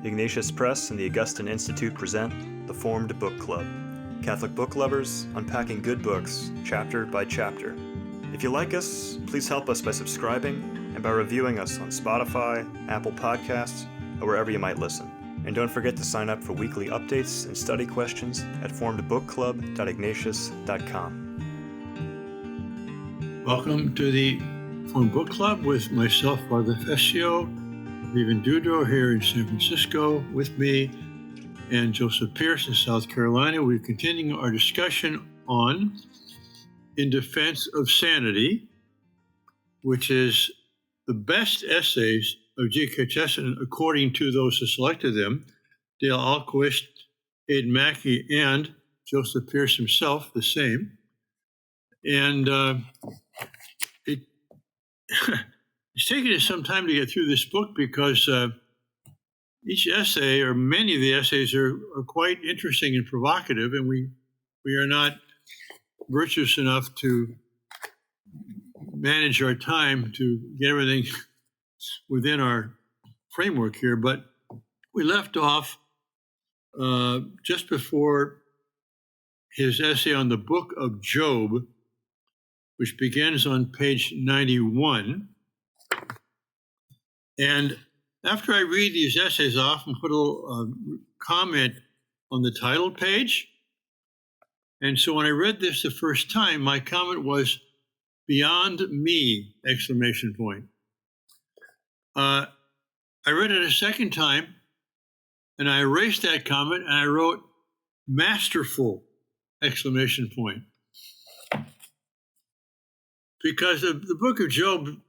Ignatius Press and the Augustine Institute present the Formed Book Club. Catholic book lovers unpacking good books, chapter by chapter. If you like us, please help us by subscribing and by reviewing us on Spotify, Apple Podcasts, or wherever you might listen. And don't forget to sign up for weekly updates and study questions at formedbookclub.ignatius.com. Welcome to the Formed Book Club with myself, Father Fessio, Vivan Dudo here in San Francisco with me, and Joseph Pierce in South Carolina. We're continuing our discussion on In Defense of Sanity, which is the best essays of G.K. Chesterton according to those who selected them, Dale Ahlquist, Aidan Mackey, and Joseph Pierce himself, the same. And it's taken us some time to get through this book because each essay, or many of the essays, are quite interesting and provocative, and we are not virtuous enough to manage our time to get everything within our framework here. But we left off just before his essay on the book of Job, which begins on page 91. And after I read these essays, I often put a little comment on the title page. And so when I read this the first time, my comment was, "Beyond me!" exclamation point. I read it a second time, and I erased that comment, and I wrote, "Masterful!" exclamation point. Because the book of Job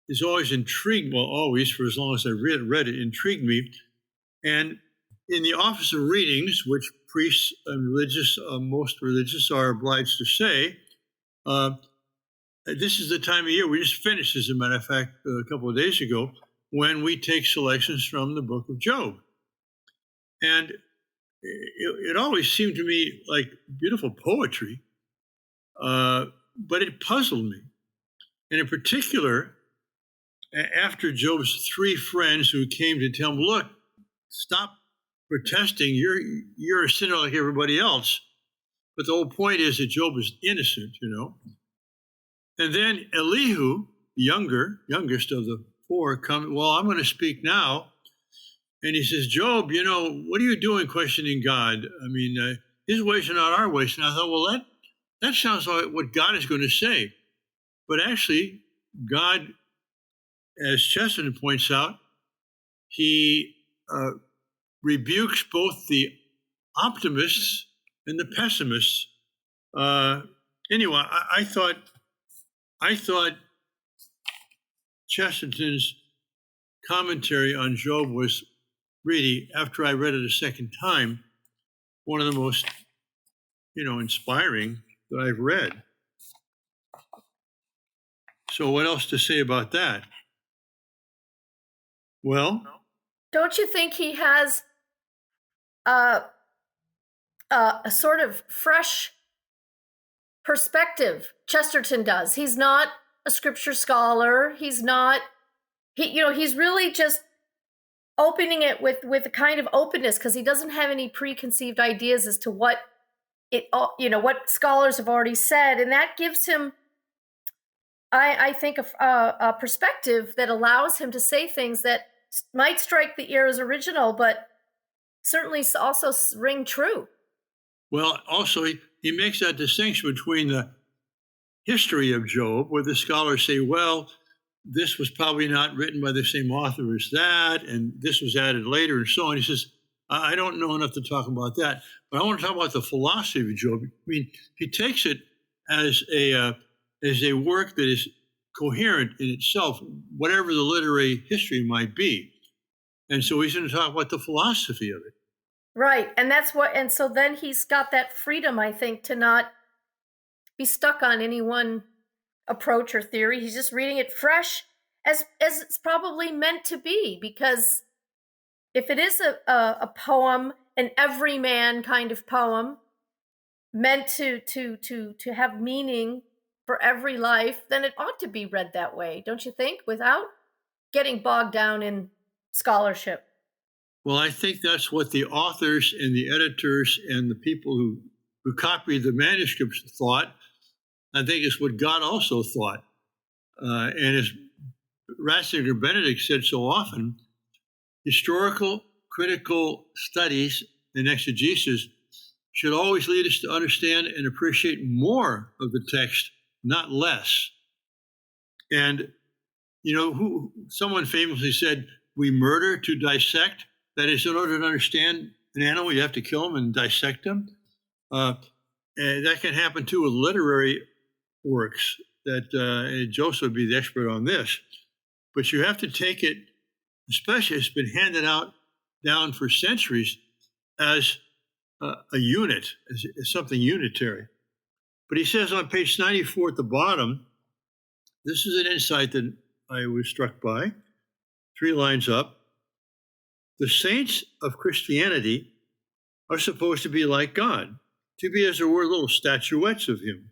is always intrigued, well, always, for as long as I read it, intrigued me. And in the office of readings, which priests and most religious are obliged to say, this is the time of year, we just finished, as a matter of fact, a couple of days ago, when we take selections from the book of Job. And it always seemed to me like beautiful poetry, but it puzzled me. And in particular, after Job's three friends who came to tell him, "Look, stop protesting, you're a sinner like everybody else." But the whole point is that Job is innocent, you know. And then Elihu, the youngest of the four, comes, "Well, I'm going to speak now." And he says, "Job, you know, what are you doing questioning God? I mean, his ways are not our ways." And I thought, well, that sounds like what God is going to say. But actually, God, as Chesterton points out, he rebukes both the optimists and the pessimists. Anyway, I thought Chesterton's commentary on Job was really, after I read it a second time, one of the most, inspiring that I've read. So what else to say about that? Well, don't you think he has a sort of fresh perspective? Chesterton does. He's not a scripture scholar. He's really just opening it with a kind of openness, because he doesn't have any preconceived ideas as to what scholars have already said, and that gives him, I think, a perspective that allows him to say things that might strike the ear as original, but certainly also ring true. Well, also, he makes that distinction between the history of Job, where the scholars say, well, this was probably not written by the same author as that, and this was added later, and so on. He says, I don't know enough to talk about that, but I want to talk about the philosophy of Job. I mean, he takes it as a work that is coherent in itself, whatever the literary history might be. And so he's going to talk about the philosophy of it. Right. And so then he's got that freedom, I think, to not be stuck on any one approach or theory. He's just reading it fresh as it's probably meant to be, because if it is a poem, an everyman kind of poem, meant to have meaning for every life, then it ought to be read that way, don't you think? Without getting bogged down in scholarship. Well, I think that's what the authors and the editors and the people who copied the manuscripts thought. I think it's what God also thought. And as Ratzinger Benedict said so often, historical, critical studies and exegesis should always lead us to understand and appreciate more of the text, not less. And, someone famously said, we murder to dissect. That is, in order to understand an animal, you have to kill them and dissect them. And that can happen too with literary works. That Joseph would be the expert on this. But you have to take it, especially it's been handed down for centuries as a unit, as something unitary. But he says on page 94 at the bottom, this is an insight that I was struck by, 3 lines up. The saints of Christianity are supposed to be like God, to be, as it were, little statuettes of him.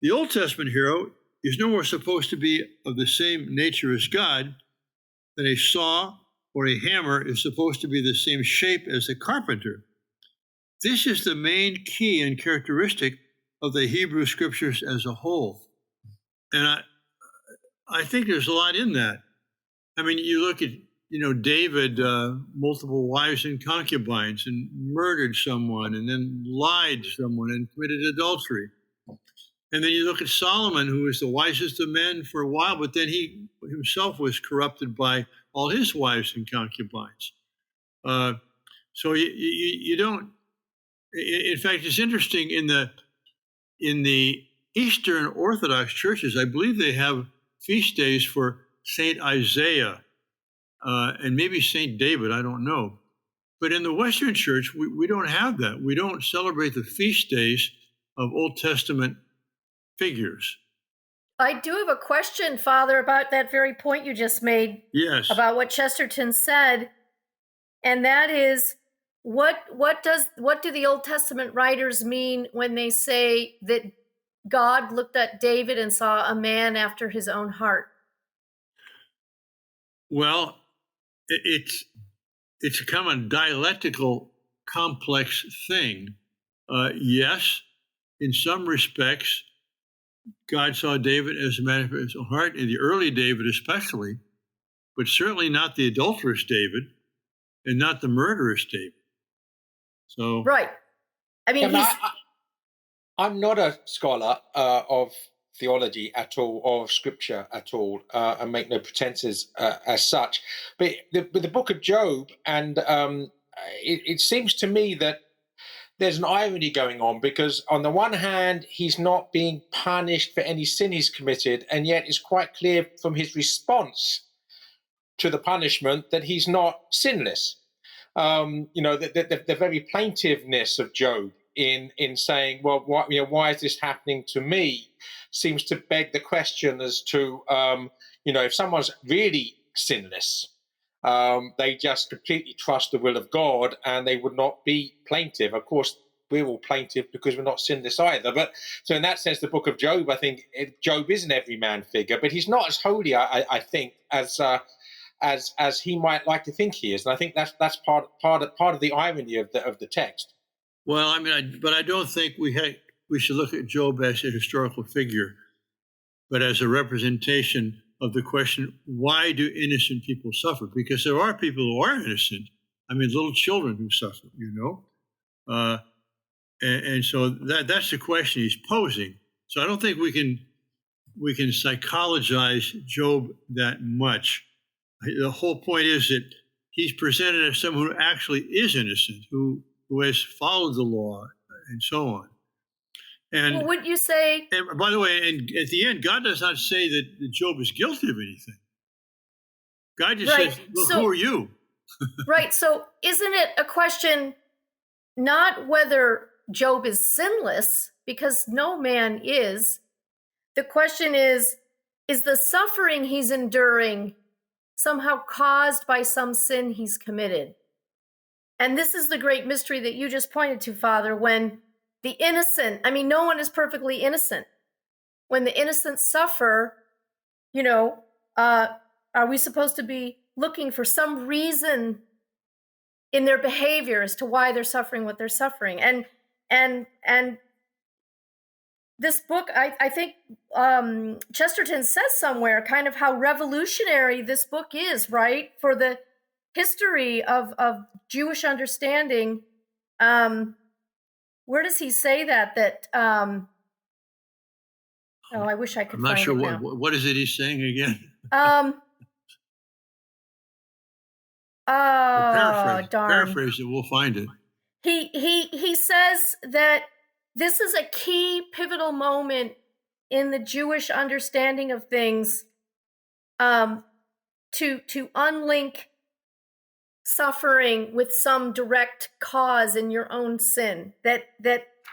The Old Testament hero is no more supposed to be of the same nature as God than a saw or a hammer is supposed to be the same shape as the carpenter. This is the main key and characteristic of the Hebrew scriptures as a whole. And I think there's a lot in that. I mean, you look at, David, multiple wives and concubines, and murdered someone, and then lied to someone and committed adultery. And then you look at Solomon, who was the wisest of men for a while, but then he himself was corrupted by all his wives and concubines. So you don't. In fact, it's interesting in the Eastern Orthodox churches, I believe they have feast days for Saint Isaiah and maybe Saint David. I don't know. But in the Western Church, we don't have that. We don't celebrate the feast days of Old Testament figures. I do have a question, Father, about that very point you just made. Yes. About what Chesterton said, and that is, what do the Old Testament writers mean when they say that God looked at David and saw a man after his own heart? Well, it's a kind of dialectical, complex thing. Yes, in some respects, God saw David as a man after his own heart, in the early David especially, but certainly not the adulterous David and not the murderous David. So right. I mean, I'm not a scholar of theology at all, or of scripture at all, and make no pretenses as such. But with the book of Job, and it seems to me that there's an irony going on, because on the one hand, he's not being punished for any sin he's committed, and yet it's quite clear from his response to the punishment that he's not sinless. The very plaintiveness of Job in saying, well, why is this happening to me, seems to beg the question as to, if someone's really sinless, they just completely trust the will of God and they would not be plaintive. Of course, we're all plaintive because we're not sinless either. But so in that sense, the book of Job, I think Job is an everyman figure, but he's not as holy, I think, as he might like to think he is. And I think that's part of the irony of the text. Well, I mean, but I don't think we should look at Job as a historical figure, but as a representation of the question, why do innocent people suffer? Because there are people who are innocent. I mean, little children who suffer, and so that's the question he's posing. So I don't think we can psychologize Job that much. The whole point is that he's presented as someone who actually is innocent, who has followed the law, and so on. And well, would you say? And by the way, and at the end, God does not say that Job is guilty of anything. God just says, "Look, who are you?" Right. So, isn't it a question not whether Job is sinless, because no man is? The question is the suffering he's enduring somehow caused by some sin he's committed? And this is the great mystery that you just pointed to, Father, when the innocent, I mean, no one is perfectly innocent. When the innocent suffer, are we supposed to be looking for some reason in their behavior as to why they're suffering what they're suffering. And this book, I think Chesterton says somewhere kind of how revolutionary this book is, right? For the history of Jewish understanding. Where does he say that oh, I wish I could I'm not find sure it now. what is it he's saying again. Oh, darn. Paraphrase it, we'll find it. He says that this is a key pivotal moment in the Jewish understanding of things, to unlink suffering with some direct cause in your own sin. That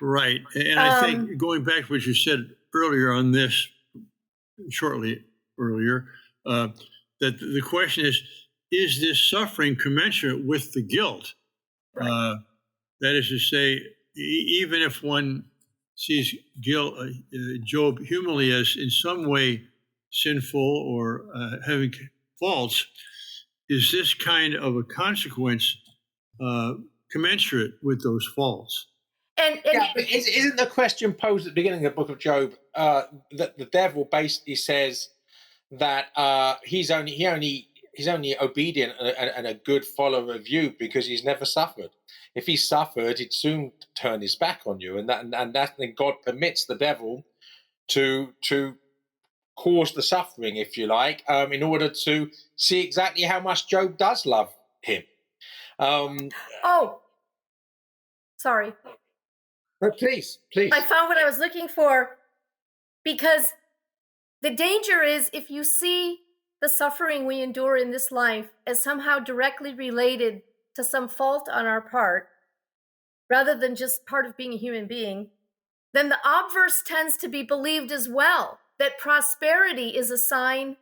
Right. And I think going back to what you said earlier on this, shortly earlier, that the question is this suffering commensurate with the guilt? Right. That is to say, even if one sees guilt, Job humanly as in some way sinful or having faults, is this kind of a consequence commensurate with those faults? And but isn't the question posed at the beginning of the book of Job that the devil basically says that he's only obedient and a good follower of you because he's never suffered. If he suffered, he'd soon turn his back on you, and then God permits the devil to cause the suffering, if you like, in order to see exactly how much Job does love him. Sorry. But please. I found what I was looking for, because the danger is if you see the suffering we endure in this life as somehow directly related to some fault on our part, rather than just part of being a human being, then the obverse tends to be believed as well, that prosperity is a sign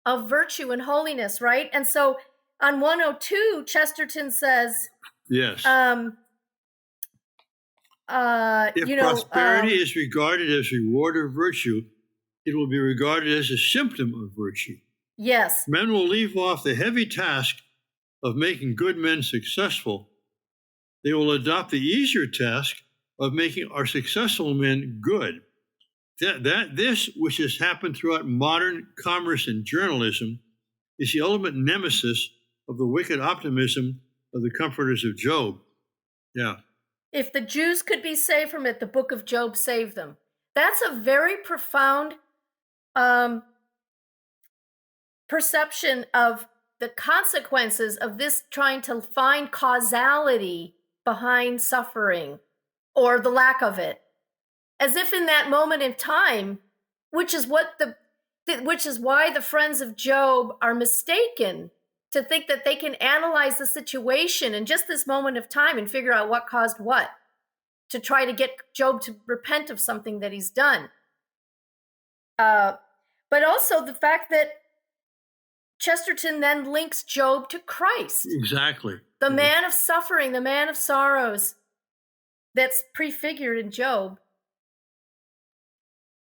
of virtue and holiness, right? And so on 102, Chesterton says, yes. If prosperity is regarded as reward of virtue, it will be regarded as a symptom of virtue. Yes. Men will leave off the heavy task of making good men successful. They will adopt the easier task of making our successful men good. This, which has happened throughout modern commerce and journalism, is the ultimate nemesis of the wicked optimism of the comforters of Job. Yeah. If the Jews could be saved from it, the book of Job saved them. That's a very profound perception of the consequences of this trying to find causality behind suffering, or the lack of it, as if in that moment in time, which is why the friends of Job are mistaken to think that they can analyze the situation in just this moment of time and figure out what caused what, to try to get Job to repent of something that he's done. But also the fact that Chesterton then links Job to Christ. Exactly. The man of suffering, the man of sorrows, that's prefigured in Job.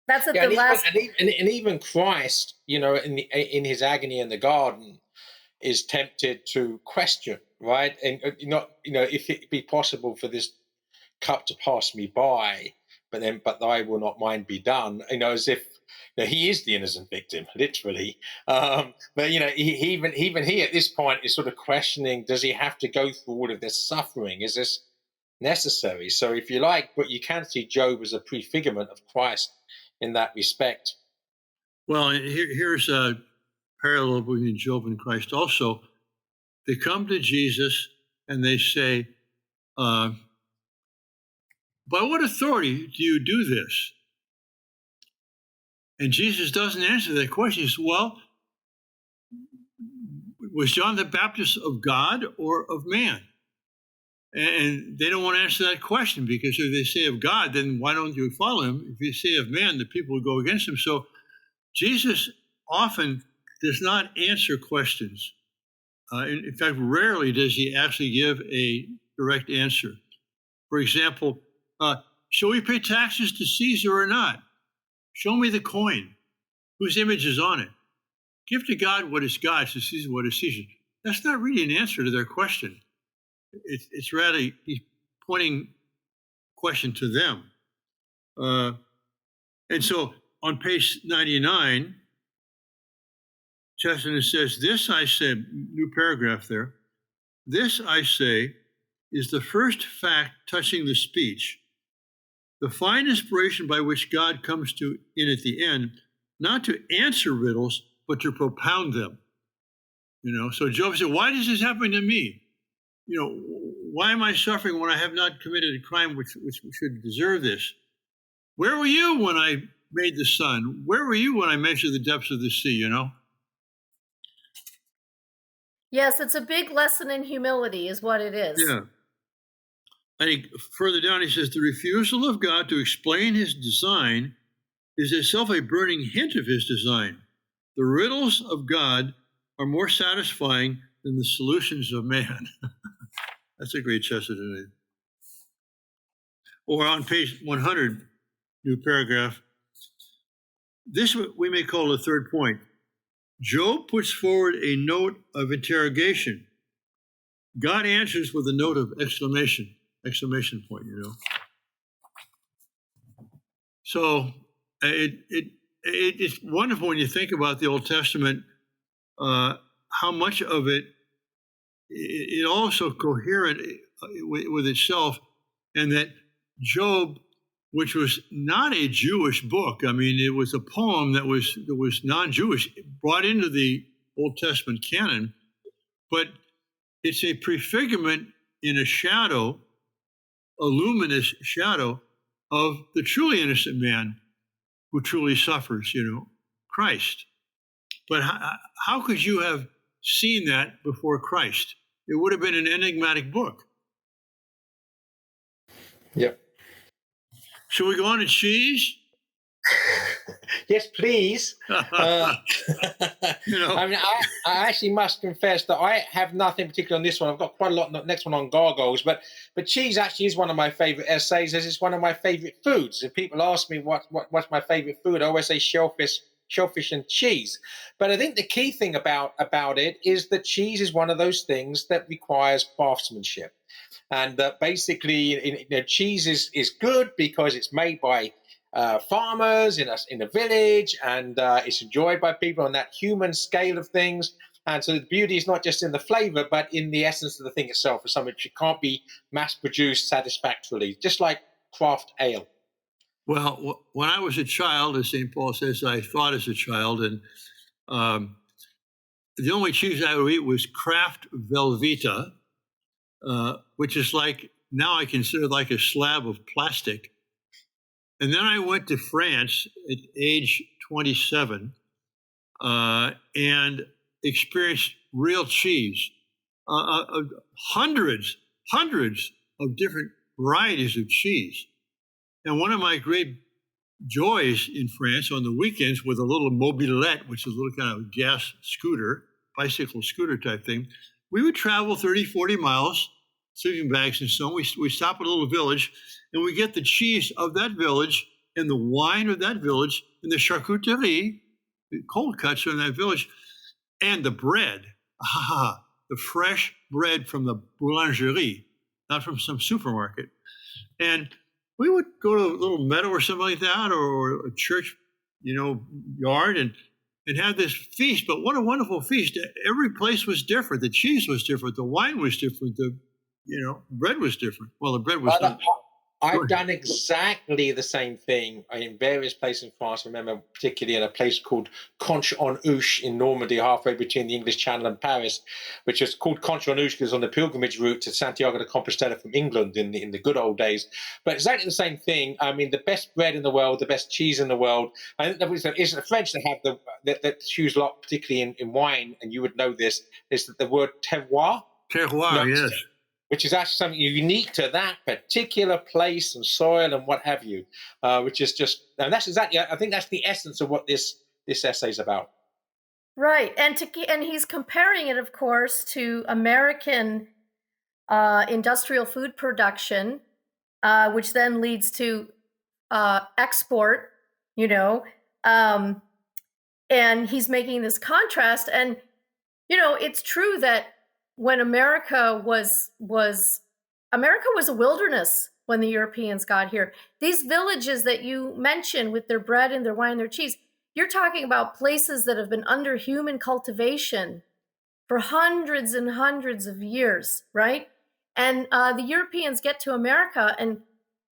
That's at the last. And even Christ, in his agony in the garden, is tempted to question, right? And if it be possible for this cup to pass me by, but thy will not mine be done. As if he is the innocent victim, literally. But even he at this point is sort of questioning: does he have to go through all of this suffering? Is this necessary? So, if you like, but you can see Job as a prefigurement of Christ in that respect. Well, here's a parallel between Job and Christ. Also, they come to Jesus and they say, "By what authority do you do this?" And Jesus doesn't answer that question. He says, "Well, was John the Baptist of God or of man?" And they don't want to answer that question, because if they say of God, then why don't you follow him? If you say of man, the people will go against him. So Jesus often does not answer questions. In fact, rarely does he actually give a direct answer. For example, shall we pay taxes to Caesar or not? Show me the coin. Whose image is on it? Give to God what is God's, to Caesar what is Caesar. That's not really an answer to their question. It's rather he's pointing question to them. And so on page 99, Chesterton says, "This I say," new paragraph there, "this I say is the first fact touching the speech, the fine inspiration by which God comes to in at the end, not to answer riddles, but to propound them." So Job said, "Why does this happen to me? Why am I suffering when I have not committed a crime which should deserve this? Where were you when I made the sun? Where were you when I measured the depths of the sea?" Yes, it's a big lesson in humility, is what it is. Yeah. And further down, he says, "The refusal of God to explain his design is itself a burning hint of his design. The riddles of God are more satisfying than the solutions of man." That's a great Chesterton. Or on page 100, new paragraph, "This we may call the third point. Job puts forward a note of interrogation. God answers with a note of exclamation point, So it's wonderful when you think about the Old Testament, how much of it also coherent with itself, and that Job, which was not a Jewish book, I mean, it was a poem that was non-Jewish, brought into the Old Testament canon, but it's a prefigurement in a shadow, a luminous shadow of the truly innocent man who truly suffers, Christ. But how could you have seen that before Christ? It would have been an enigmatic book. Yep. Should we go on to cheese? Yes, please. I mean, I actually must confess that I have nothing particular on this one. I've got quite a lot on the next one on gargoyles, but cheese actually is one of my favorite essays, as it's one of my favorite foods. If people ask me what's my favorite food, I always say shellfish and cheese. But I think the key thing about it is that cheese is one of those things that requires craftsmanship. And basically, cheese is good because it's made by farmers in a village, and it's enjoyed by people on that human scale of things. And so the beauty is not just in the flavor, but in the essence of the thing itself, for something which can't be mass produced satisfactorily, just like craft ale. Well, when I was a child, as St. Paul says, I thought as a child, and the only cheese I would eat was Kraft Velveeta, which is now I consider like a slab of plastic. And then I went to France at age 27 and experienced real cheese, hundreds of different varieties of cheese. And one of my great joys in France on the weekends with a little mobilette, which is a little kind of gas scooter, bicycle scooter type thing, we would travel 30, 40 miles, sleeping bags and so on. We stop at a little village, and we get the cheese of that village and the wine of that village and the charcuterie, the cold cuts from that village, and the bread. The fresh bread from the boulangerie, not from some supermarket. And we would go to a little meadow or something like that, or a church, yard, and have this feast. But what a wonderful feast! Every place was different. The cheese was different. The wine was different. The bread was different. Well, the bread was not. I've done exactly the same thing in various places in France. I remember particularly in a place called Conches-en-Ouche in Normandy, halfway between the English Channel and Paris, which is called Conches-en-Ouche because on the pilgrimage route to Santiago de Compostela from England in the good old days. But exactly the same thing. I mean, the best bread in the world, the best cheese in the world. I think it's the French that have that choose a lot, particularly in wine, and you would know this, is that the word terroir. Terroir, yes. Which is actually something unique to that particular place and soil and what have you, which is just, and that's exactly, I think that's the essence of what this essay is about. Right, and he's comparing it, of course, to American industrial food production, which then leads to export, and he's making this contrast. And, it's true that when America was a wilderness when the Europeans got here. These villages that you mentioned with their bread and their wine and their cheese, you're talking about places that have been under human cultivation for hundreds and hundreds of years, right? And the Europeans get to America and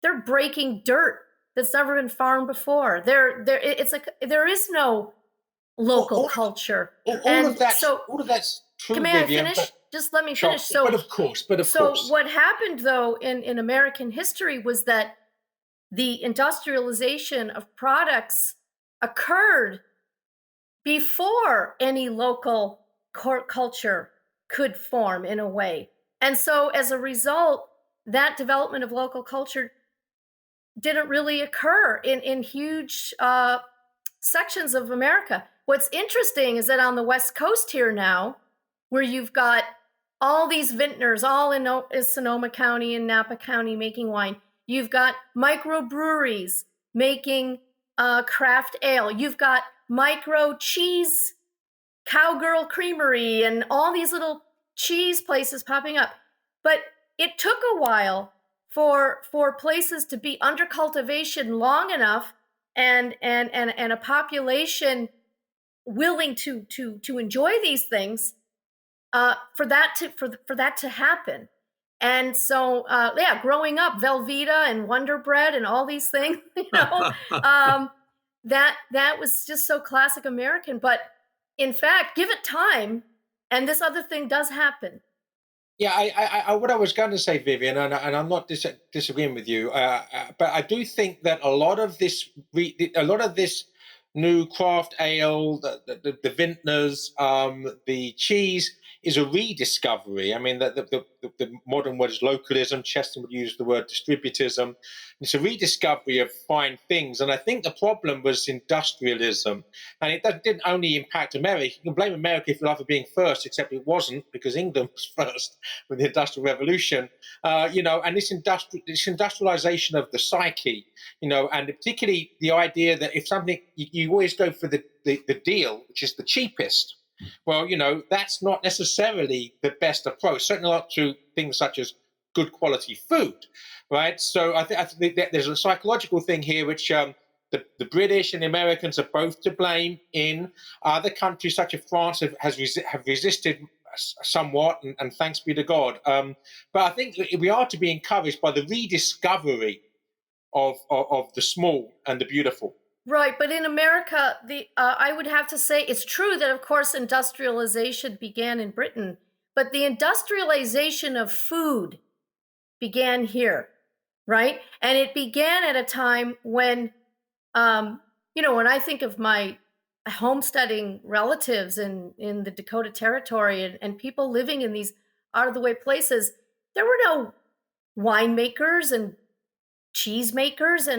they're breaking dirt that's never been farmed before. There is no local culture. All of that's true. May Vivian, I finish? Just let me finish. So, but of course. What happened though in American history was that the industrialization of products occurred before any local culture could form in a way. And so as a result, that development of local culture didn't really occur in huge sections of America. What's interesting is that on the West Coast here now, where you've got all these vintners, all in Sonoma County and Napa County making wine, you've got microbreweries making craft ale, you've got micro cheese, Cowgirl Creamery, and all these little cheese places popping up. But it took a while for places to be under cultivation long enough and a population willing to enjoy these things for that to happen. And so growing up, Velveeta and Wonder Bread and all these things, that was just so classic American. But in fact, give it time, and this other thing does happen. Yeah, I what I was going to say, Vivian, and I'm not disagreeing with you, but I do think that a lot of this new craft ale, the vintners, the cheese is a rediscovery. I mean, the modern word is localism. Chesterton would use the word distributism. It's a rediscovery of fine things. And I think the problem was industrialism. And it didn't only impact America. You can blame America, if you like, for being first, except it wasn't, because England was first with the Industrial Revolution. And this industrialization of the psyche, and particularly the idea that if something, you always go for the deal, which is the cheapest. Well, that's not necessarily the best approach, certainly not to things such as good quality food, right? So I think that there's a psychological thing here, which the British and the Americans are both to blame in. Other countries such as France have resisted somewhat, and thanks be to God. But I think we are to be encouraged by the rediscovery of the small and the beautiful. Right, but in America, I would have to say it's true that, of course, industrialization began in Britain, but the industrialization of food began here, right? And it began at a time when, when I think of my homesteading relatives in the Dakota Territory and people living in these out-of-the-way places, there were no winemakers and cheesemakers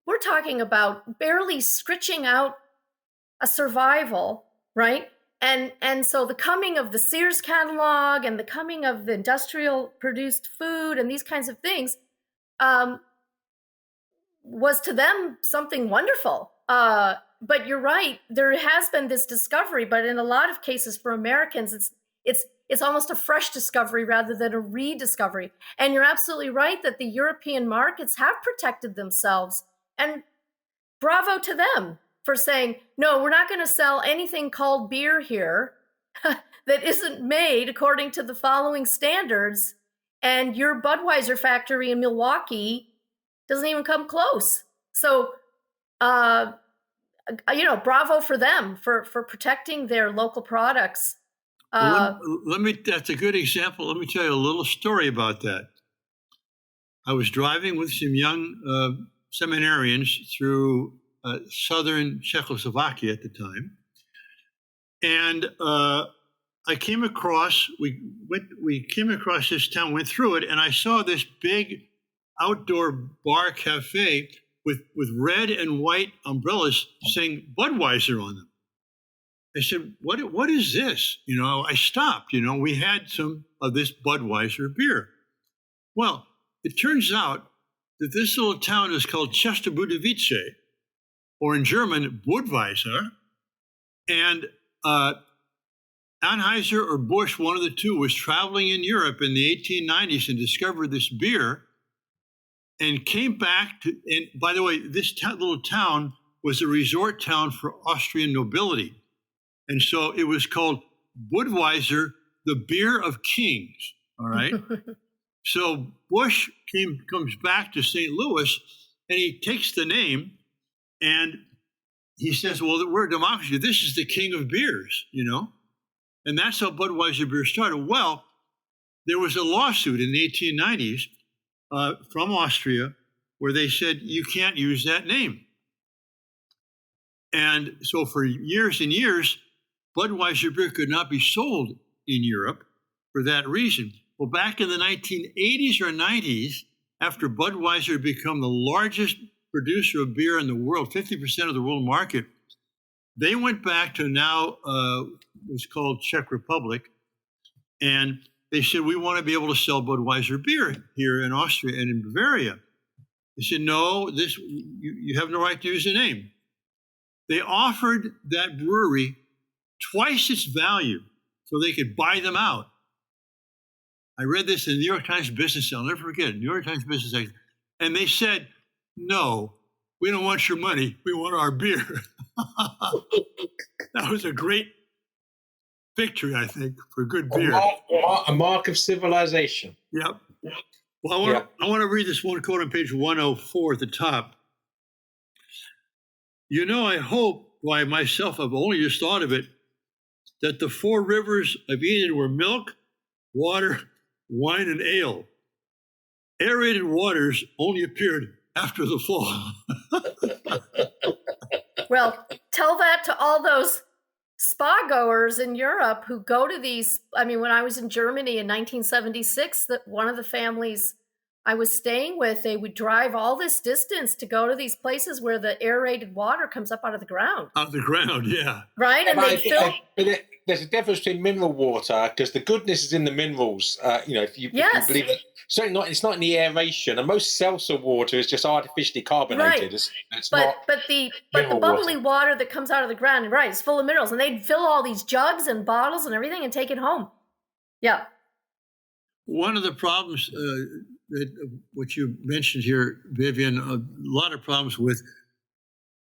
we're talking about barely scritching out a survival, right? And so the coming of the Sears catalog and the coming of the industrial produced food and these kinds of things was to them something wonderful. But you're right, there has been this discovery, but in a lot of cases for Americans, it's almost a fresh discovery rather than a rediscovery. And you're absolutely right that the European markets have protected themselves. And bravo to them for saying, no, we're not going to sell anything called beer here that isn't made according to the following standards. And your Budweiser factory in Milwaukee doesn't even come close. So, bravo for them for protecting their local products. That's a good example. Let me tell you a little story about that. I was driving with some young seminarians through southern Czechoslovakia at the time, and I came across this town, went through it, and I saw this big outdoor bar cafe with red and white umbrellas saying Budweiser on them. I said, "What is this?" I stopped. We had some of this Budweiser beer. Well, it turns out that this little town is called Chesterton, or in German, Budweiser. And Anheuser or Busch, one of the two, was traveling in Europe in the 1890s and discovered this beer and came back to, and by the way, this little town was a resort town for Austrian nobility. And so it was called Budweiser, the beer of kings. All right. So Busch comes back to St. Louis and he takes the name and he says, well, we're a democracy. This is the king of beers, you know? And that's how Budweiser beer started. Well, there was a lawsuit in the 1890s from Austria where they said, you can't use that name. And so for years and years, Budweiser beer could not be sold in Europe for that reason. Well, back in the 1980s or 90s, after Budweiser had become the largest producer of beer in the world, 50% of the world market, they went back to now what's called Czech Republic, and they said, we want to be able to sell Budweiser beer here in Austria and in Bavaria. They said, no, you have no right to use the name. They offered that brewery twice its value so they could buy them out. I read this in the New York Times Business. I'll never forget it. New York Times Business section. And they said, no, we don't want your money. We want our beer. That was a great victory, I think, for good beer. A mark of civilization. Yep. Well, I want to read this one quote on page 104 at the top. You know, I hope, by myself, I've only just thought of it, that the four rivers of Eden were milk, water, wine, and ale. Aerated waters only appeared after the fall. Well, tell that to all those spa goers in Europe who go to these. I mean, when I was in Germany in 1976, that one of the families I was staying with, they would drive all this distance to go to these places where the aerated water comes up out of the ground. Out of the ground, yeah. Right? And they fill. There's a difference between mineral water, because the goodness is in the minerals. If you believe it. Certainly it's not in the aeration, and most seltzer water is just artificially carbonated. Right. But the bubbly water that comes out of the ground, right, it's full of minerals, and they'd fill all these jugs and bottles and everything and take it home. Yeah. One of the problems what you mentioned here, Vivian, a lot of problems with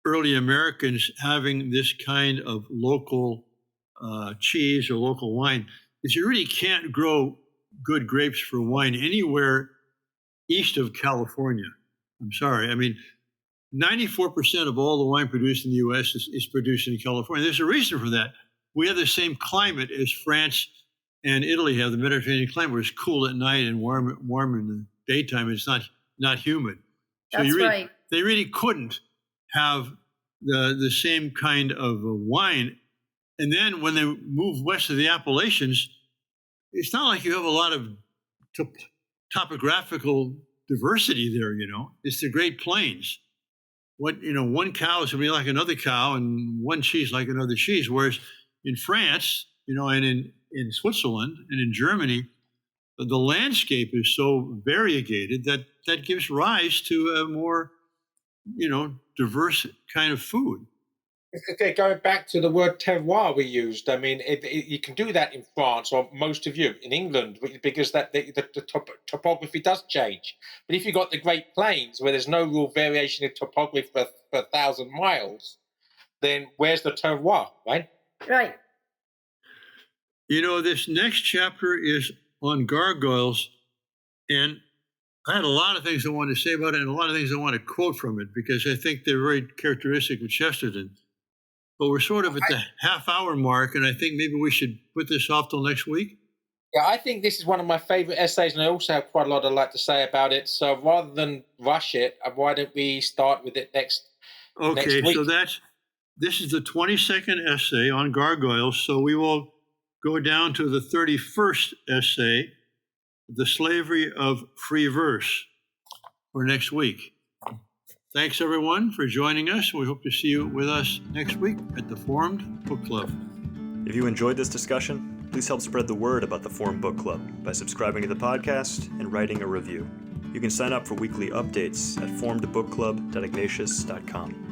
early Americans having this kind of local cheese or local wine is you really can't grow good grapes for wine anywhere east of California. I'm sorry. I mean, 94% of all the wine produced in the U.S. is produced in California. There's a reason for that. We have the same climate as France and Italy have, the Mediterranean climate, where it's cool at night and warm in the daytime. It's not humid. So That's right. They really couldn't have the same kind of wine. And then when they move west of the Appalachians, it's not like you have a lot of topographical diversity there, you know. It's the Great Plains. One cow is going to be like another cow and one cheese like another cheese. Whereas in France, and in Switzerland and in Germany, the landscape is so variegated that gives rise to a more, diverse kind of food. Okay, going back to the word terroir we used, I mean, you can do that in France, or most of you in England, because the topography does change. But if you've got the Great Plains, where there's no real variation in topography for 1,000 miles, then where's the terroir, right? Right. This next chapter is on gargoyles, and I had a lot of things I wanted to say about it and a lot of things I want to quote from it because I think they're very characteristic of Chesterton. But we're sort of at the half-hour mark, and I think maybe we should put this off till next week. Yeah, I think this is one of my favorite essays, and I also have quite a lot I'd like to say about it. So rather than rush it, why don't we start with it next week? So this is the 22nd essay on gargoyles. So we will go down to the 31st essay, The Slavery of Free Verse, for next week. Thanks, everyone, for joining us. We hope to see you with us next week at the Formed Book Club. If you enjoyed this discussion, please help spread the word about the Formed Book Club by subscribing to the podcast and writing a review. You can sign up for weekly updates at formedbookclub.ignatius.com.